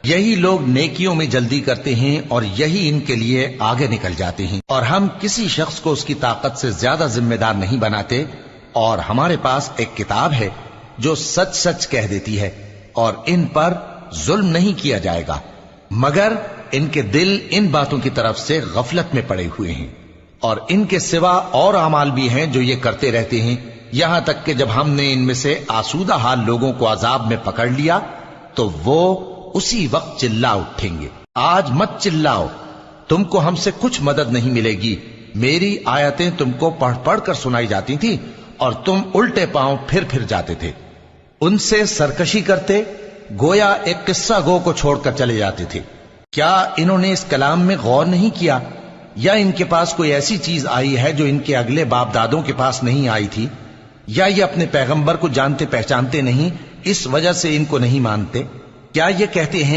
یہی لوگ نیکیوں میں جلدی کرتے ہیں اور یہی ان کے لیے آگے نکل جاتے ہیں، اور ہم کسی شخص کو اس کی طاقت سے زیادہ ذمہ دار نہیں بناتے، اور ہمارے پاس ایک کتاب ہے جو سچ سچ کہہ دیتی ہے، اور ان پر ظلم نہیں کیا جائے گا، مگر ان کے دل ان باتوں کی طرف سے غفلت میں پڑے ہوئے ہیں، اور ان کے سوا اور اعمال بھی ہیں جو یہ کرتے رہتے ہیں، یہاں تک کہ جب ہم نے ان میں سے آسودہ حال لوگوں کو عذاب میں پکڑ لیا تو وہ اسی وقت چلا اٹھیں گے۔ آج مت چلاؤ، تم کو ہم سے کچھ مدد نہیں ملے گی، میری آیتیں تم کو پڑھ پڑھ کر سنائی جاتی تھی اور تم الٹے پاؤں پھر جاتے تھے، ان سے سرکشی کرتے، گویا ایک قصہ گو کو چھوڑ کر چلے جاتے تھے۔ کیا انہوں نے اس کلام میں غور نہیں کیا، یا ان کے پاس کوئی ایسی چیز آئی ہے جو ان کے اگلے باپ دادوں کے پاس نہیں آئی تھی، یا یہ اپنے پیغمبر کو جانتے پہچانتے نہیں اس وجہ سے ان کو نہیں مانتے؟ کیا یہ کہتے ہیں